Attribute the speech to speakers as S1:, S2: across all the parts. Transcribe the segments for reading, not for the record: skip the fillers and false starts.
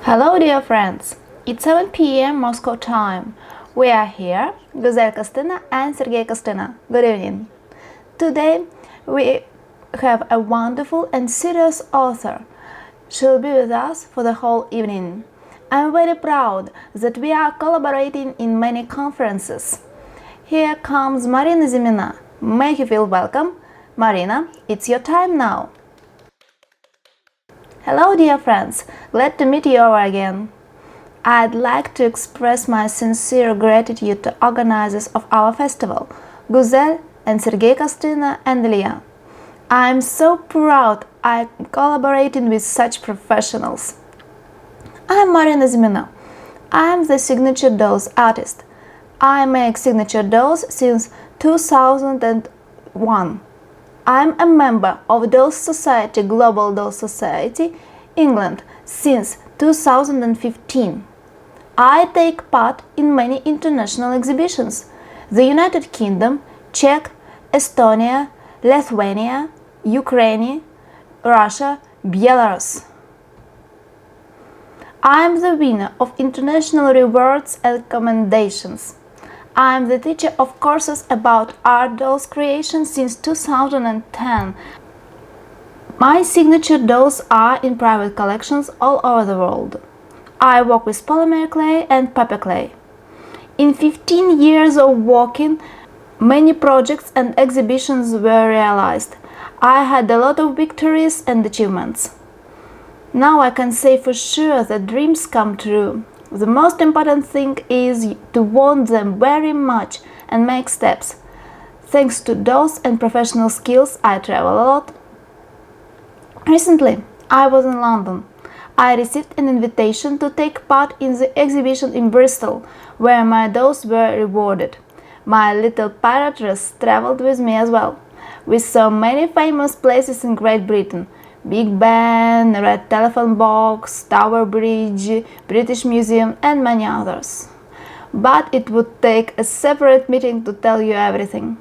S1: Hello, dear friends! It's 7 p.m. Moscow time. We are here, Guzel Kostina and Sergey Kostina. Good evening. Today we have a wonderful and serious author. She'll be with us for the whole evening. I'm very proud that we are collaborating in many conferences. Here comes Marina Zimina. Make you feel welcome. Marina, it's your time now. Hello, dear friends, glad to meet you all again. I'd like to express my sincere gratitude to organizers of our festival, Guzel and Sergey Kostina and Ilya. I'm so proud I'm collaborating with such professionals. I'm Marina Zimina. I'm the signature dolls artist. I make signature dolls since 2001. I'm a member of Dolls Society, Global Dolls Society, England, since 2015. I take part in many international exhibitions: the United Kingdom, Czech, Estonia, Lithuania, Ukraine, Russia, Belarus. I'm the winner of international rewards and commendations. I'm the teacher of courses about art dolls creation since 2010. My signature dolls are in private collections all over the world. I work with polymer clay and paper clay. In 15 years of working, many projects and exhibitions were realized. I had a lot of victories and achievements. Now I can say for sure that dreams come true. The most important thing is to want them very much and make steps. Thanks to dolls and professional skills, I travel a lot. Recently, I was in London. I received an invitation to take part in the exhibition in Bristol, where my dolls were rewarded. My little pirate dress traveled with me as well. We saw many famous places in Great Britain: Big Ben, Red Telephone Box, Tower Bridge, British Museum, and many others. But it would take a separate meeting to tell you everything.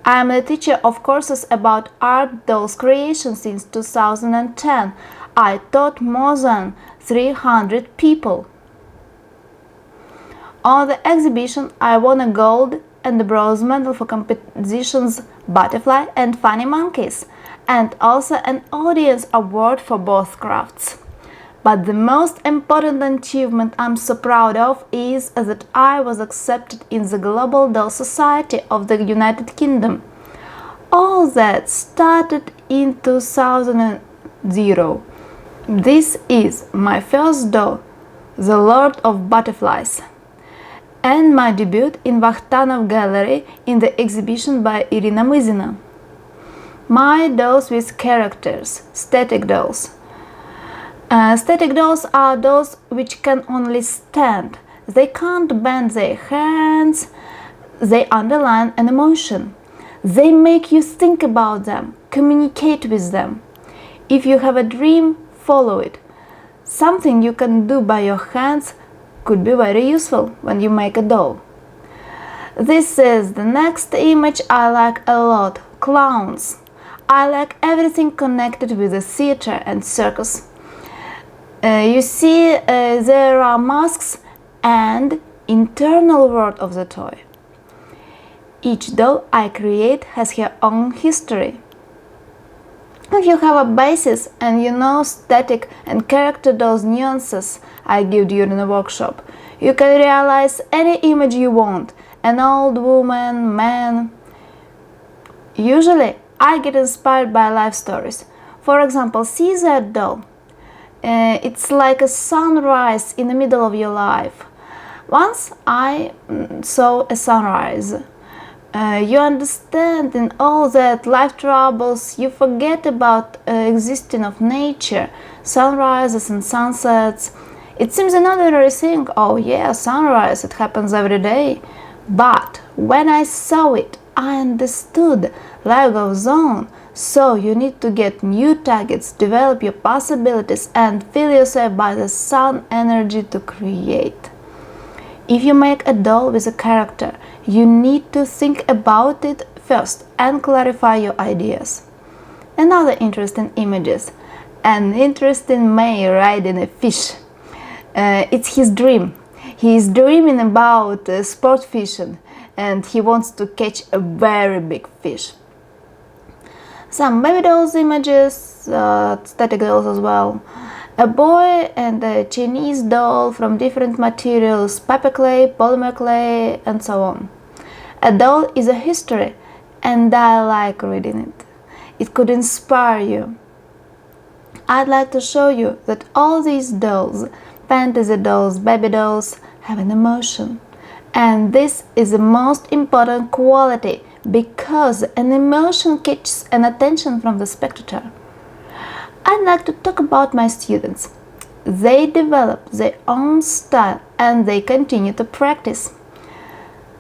S1: I am a teacher of courses about art dolls creation since 2010. I taught more than 300 people. On the exhibition, I won a gold and a bronze medal for competitions Butterfly and Funny Monkeys, and also an audience award for both crafts. But the most important achievement I'm so proud of is that I was accepted in the Global Doll Society of the United Kingdom. All that started in 2000. This is my first doll, the Lord of Butterflies, and my debut in Vakhtanov Gallery in the exhibition by Marina Zimina. My dolls with characters, static dolls. Static dolls are dolls which can only stand. They can't bend their hands. They underline an emotion. They make you think about them, communicate with them. If you have a dream, follow it. Something you can do by your hands could be very useful when you make a doll. This is the next image I like a lot: clowns. I like everything connected with the theater and circus. You see, there are masks and internal world of the toy. Each doll I create has her own history. If you have a basis and you know static and character dolls nuances I give during the workshop, you can realize any image you want: an old woman, man. Usually, I get inspired by life stories. For example, see that doll. It's like a sunrise in the middle of your life. Once I saw a sunrise. You understand in all that life troubles, you forget about existing of nature, sunrises and sunsets. It seems an ordinary thing. Oh yeah, sunrise, it happens every day. But when I saw it, I understood life goes on. So you need to get new targets, develop your possibilities, and fill yourself by the sun energy to create. If you make a doll with a character, you need to think about it first and clarify your ideas. Another interesting images: an interesting May riding a fish. It's his dream. He is dreaming about sport fishing and he wants to catch a very big fish. Some baby dolls images, static dolls as well. A boy and a Chinese doll from different materials, paper clay, polymer clay, and so on. A doll is a history, and I like reading it. It could inspire you. I'd like to show you that all these dolls, fantasy dolls, baby dolls, have an emotion. And this is the most important quality because an emotion catches an attention from the spectator. I'd like to talk about my students. They develop their own style and they continue to practice.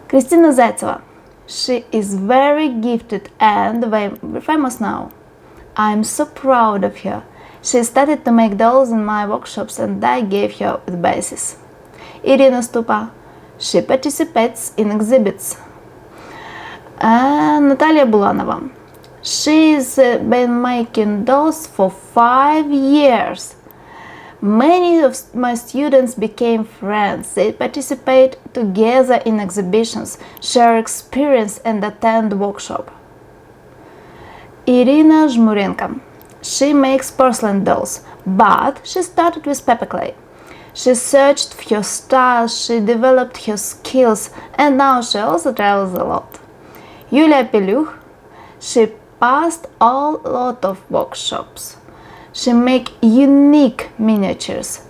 S1: Kristina Zaitseva. She is very gifted and very famous now. I'm so proud of her. She started to make dolls in my workshops and I gave her the basis. Irina Stupa. She participates in exhibits. Natalia Bulanova. She's been making dolls for 5 years. Many of my students became friends. They participate together in exhibitions, share experience and attend workshops. Irina Zhmurenko. She makes porcelain dolls, but she started with paper clay. She searched for her style, she developed her skills, and now she also travels a lot. Yulia Peluch. She passed a lot of workshops. She makes unique miniatures.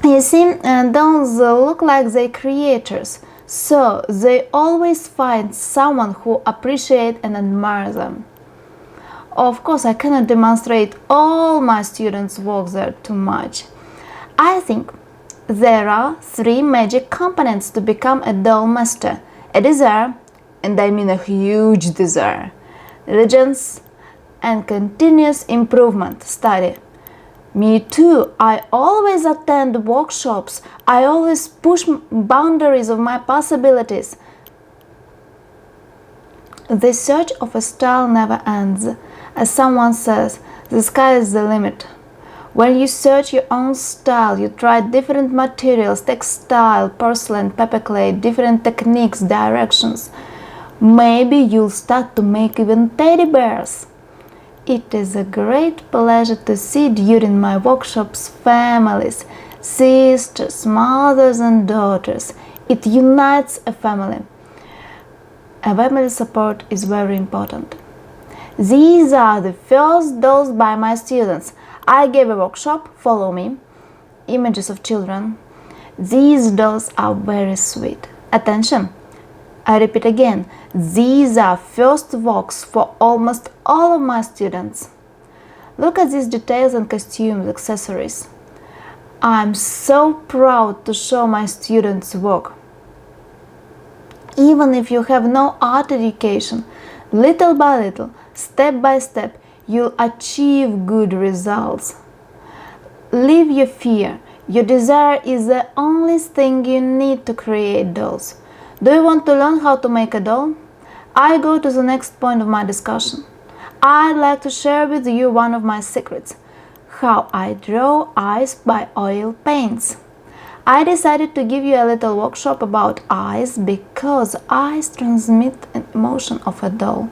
S1: You see, dolls look like their creators, so they always find someone who appreciates and admires them. Of course, I cannot demonstrate all my students' work there too much. I think there are 3 magic components to become a doll master: a desire, and I mean a huge desire, diligence, and continuous improvement study. Me too, I always attend workshops, I always push boundaries of my possibilities. The search of a style never ends. As someone says, the sky is the limit. When you search your own style, you try different materials, textile, porcelain, paper clay, different techniques, directions. Maybe you'll start to make even teddy bears. It is a great pleasure to see during my workshops families, sisters, mothers and daughters. It unites a family. A family support is very important. These are the first dolls by my students. I gave a workshop, follow me, images of children. These dolls are very sweet. Attention! I repeat again, these are first works for almost all of my students. Look at these details and costumes, accessories. I'm so proud to show my students' work. Even if you have no art education, little by little, step by step, you'll achieve good results. Leave your fear. Your desire is the only thing you need to create dolls. Do you want to learn how to make a doll? I go to the next point of my discussion. I'd like to share with you one of my secrets: how I draw eyes by oil paints. I decided to give you a little workshop about eyes because eyes transmit an emotion of a doll.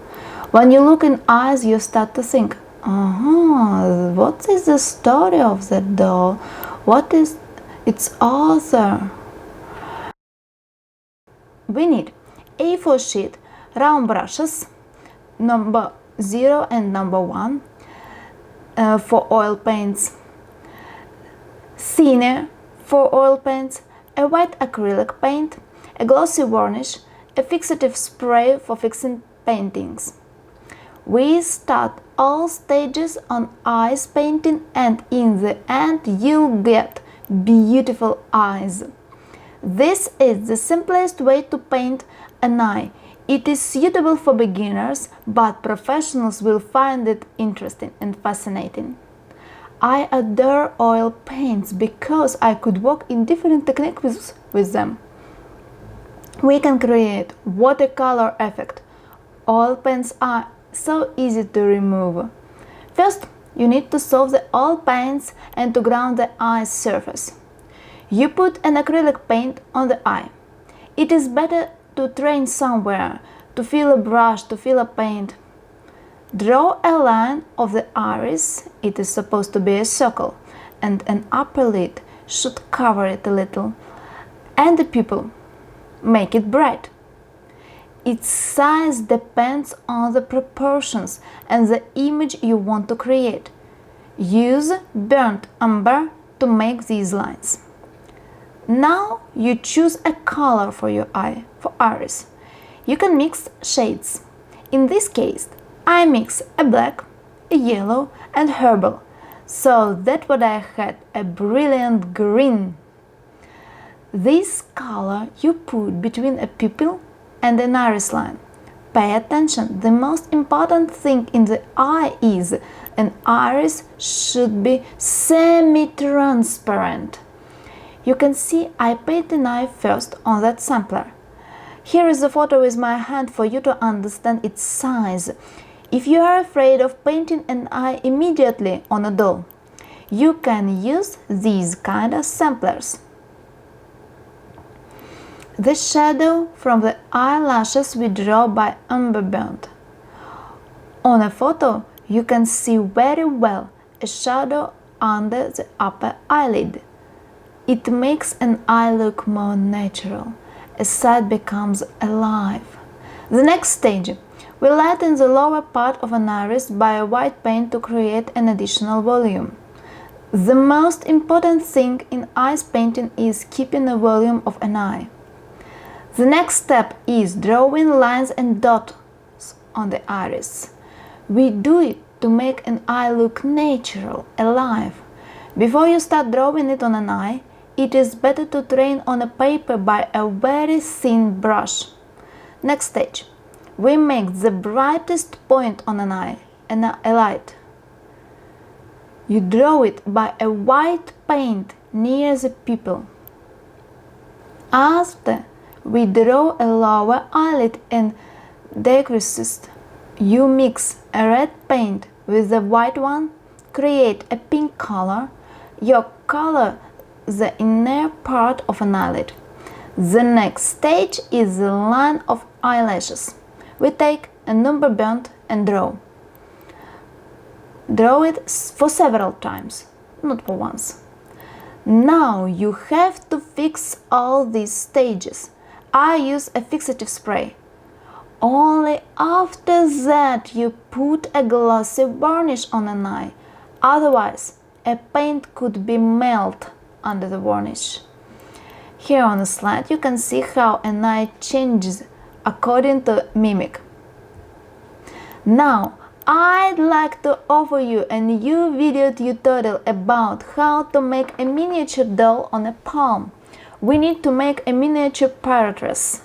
S1: When you look in eyes, you start to think, what is the story of that doll? What is its author? We need A4 sheet, round brushes, number 0 and number 1 for oil paints, thinner for oil paints, a white acrylic paint, a glossy varnish, a fixative spray for fixing paintings. We start all stages on eyes painting and in the end you'll get beautiful eyes. This is the simplest way to paint an eye. It is suitable for beginners, but professionals will find it interesting and fascinating. I adore oil paints because I could work in different techniques with them. We can create watercolor effect. Oil paints are so easy to remove. First, you need to solve the oil paints and to ground the eye's surface. You put an acrylic paint on the eye. It is better to train somewhere, to feel a brush, to feel a paint. Draw a line of the iris, it is supposed to be a circle, and an upper lid should cover it a little, and the pupil. Make it bright. Its size depends on the proportions and the image you want to create. Use burnt umber to make these lines. Now you choose a color for your eye, for iris. You can mix shades. In this case, I mix a black, a yellow and herbal, so that what I had a brilliant green. This color you put between a pupil and an iris line. Pay attention, the most important thing in the eye is an iris should be semi-transparent. You can see I paint an eye first on that sampler. Here is a photo with my hand for you to understand its size. If you are afraid of painting an eye immediately on a doll, you can use these kind of samplers. The shadow from the eyelashes we draw by umber burnt. On a photo, you can see very well a shadow under the upper eyelid. It makes an eye look more natural. A side becomes alive. The next stage, we lighten the lower part of an iris by a white paint to create an additional volume. The most important thing in ice painting is keeping the volume of an eye. The next step is drawing lines and dots on the iris. We do it to make an eye look natural, alive. Before you start drawing it on an eye, it is better to train on a paper by a very thin brush. Next stage, we make the brightest point on an eye, a light. You draw it by a white paint near the pupil. After we draw a lower eyelid and decreases. You mix a red paint with the white one, create a pink color. You color the inner part of an eyelid. The next stage is the line of eyelashes. We take a number burnt and draw. Draw it for several times, not for once. Now you have to fix all these stages. I use a fixative spray. Only after that you put a glossy varnish on an eye, otherwise a paint could be melted under the varnish. Here on the slide you can see how an eye changes according to mimic. Now I'd like to offer you a new video tutorial about how to make a miniature doll on a palm. We need to make a miniature parrot dress.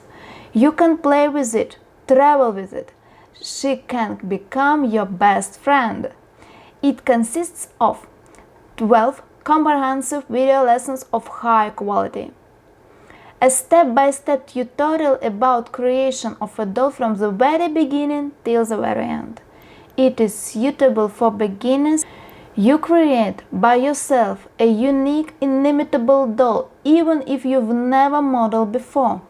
S1: You can play with it, travel with it. She can become your best friend. It consists of 12 comprehensive video lessons of high quality. A step-by-step tutorial about creation of a doll from the very beginning till the very end. It is suitable for beginners. You create by yourself a unique, inimitable doll, even if you've never modeled before.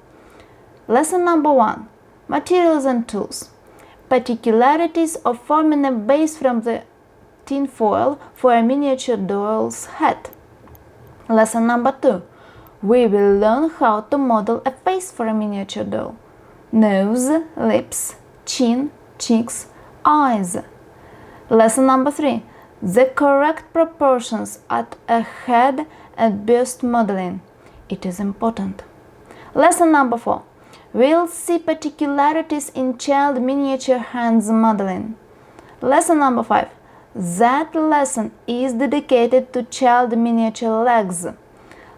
S1: Lesson number 1. Materials and tools. Particularities of forming a base from the tin foil for a miniature doll's head. Lesson number 2. We will learn how to model a face for a miniature doll. Nose, lips, chin, cheeks, eyes. Lesson number 3. The correct proportions at a head and bust modeling. It is important. Lesson number 4. We'll see particularities in child miniature hands modeling. Lesson number 5. That lesson is dedicated to child miniature legs.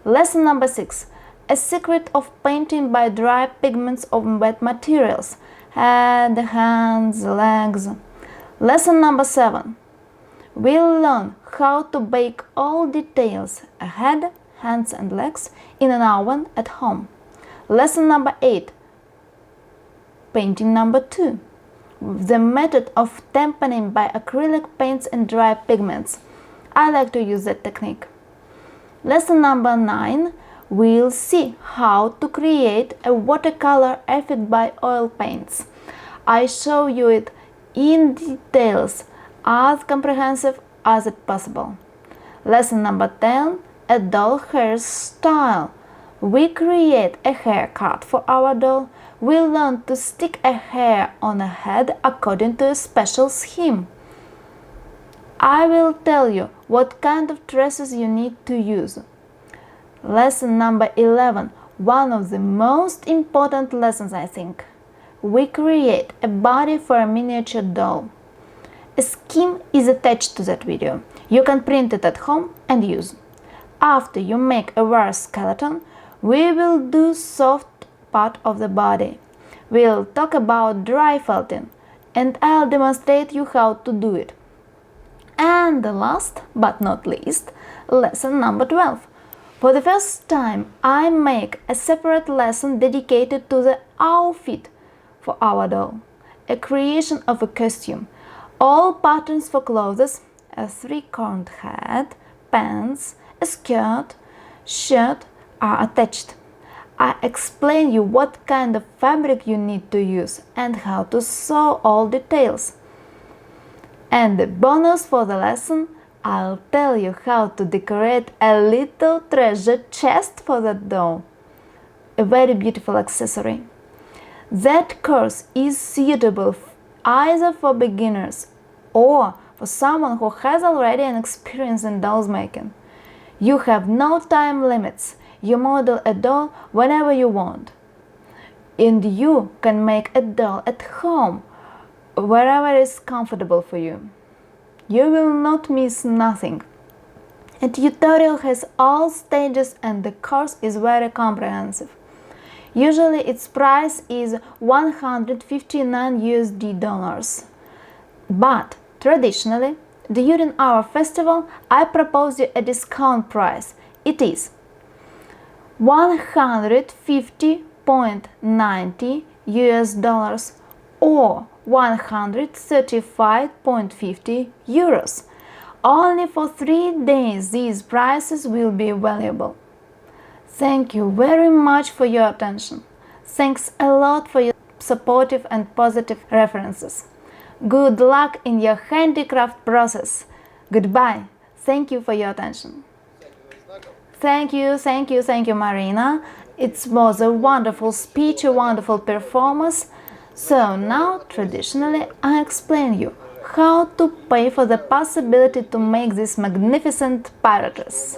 S1: Lesson number 6. A secret of painting by dry pigments of wet materials. Head, hands, legs. Lesson number 7. We'll learn how to bake all details, a head, hands and legs, in an oven at home. Lesson number 8. Painting number 2. the method of tempering by acrylic paints and dry pigments. I like to use that technique. Lesson number 9, we'll see how to create a watercolor effect by oil paints. I show you it in details, as comprehensive as it possible. Lesson number 10, a doll hairstyle. We create a haircut for our doll. We learn to stick a hair on a head according to a special scheme. I will tell you what kind of tresses you need to use. Lesson number 11, one of the most important lessons, I think. We create a body for a miniature doll. A scheme is attached to that video. You can print it at home and use. After you make a wire skeleton, we will do soft part of the body. We'll talk about dry felting, and I'll demonstrate you how to do it. And the last but not least, lesson number 12. For the first time, I make a separate lesson dedicated to the outfit for our doll, a creation of a costume. All patterns for clothes, a three-cornered hat, pants, a skirt, shirt are attached. I explain you what kind of fabric you need to use and how to sew all details. And the bonus for the lesson, I'll tell you how to decorate a little treasure chest for that doll. A very beautiful accessory. That course is suitable either for beginners or for someone who has already an experience in dolls making. You have no time limits. You model a doll whenever you want. And you can make a doll at home, wherever is comfortable for you. You will not miss nothing. A tutorial has all stages and the course is very comprehensive. Usually its price is $159. But traditionally, during our festival, I propose you a discount price. It is $150.90 or 135.50 euros. Only for 3 days these prices will be valuable. Thank you very much for your attention. Thanks a lot for your supportive and positive references. Good luck in your handicraft process. Goodbye. Thank you for your attention. Thank you, Marina. It was a wonderful speech, a wonderful performance. So now, traditionally, I explain you how to pay for the possibility to make this magnificent apparatus.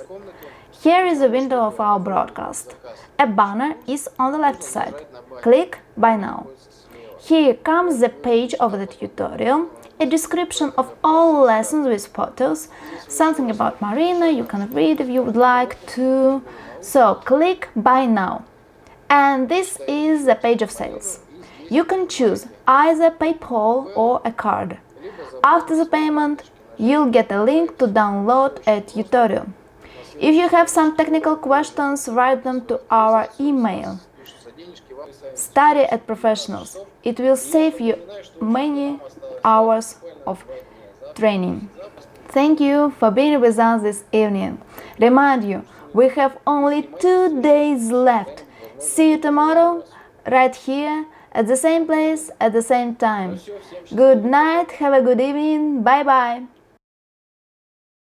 S1: Here is a window of our broadcast. A banner is on the left side. Click Buy Now. Here comes the page of the tutorial, a description of all lessons with photos, something about Marina you can read if you would like to. So click Buy Now. And this is the page of sales. You can choose either PayPal or a card. After the payment, you'll get a link to download a tutorial. If you have some technical questions, write them to our email. Study at Professionals. It will save you many hours of training. Thank you for being with us this evening. Remind you, we have only 2 days left. See you tomorrow, right here, at the same place, at the same time. Good night, have a good evening, bye-bye.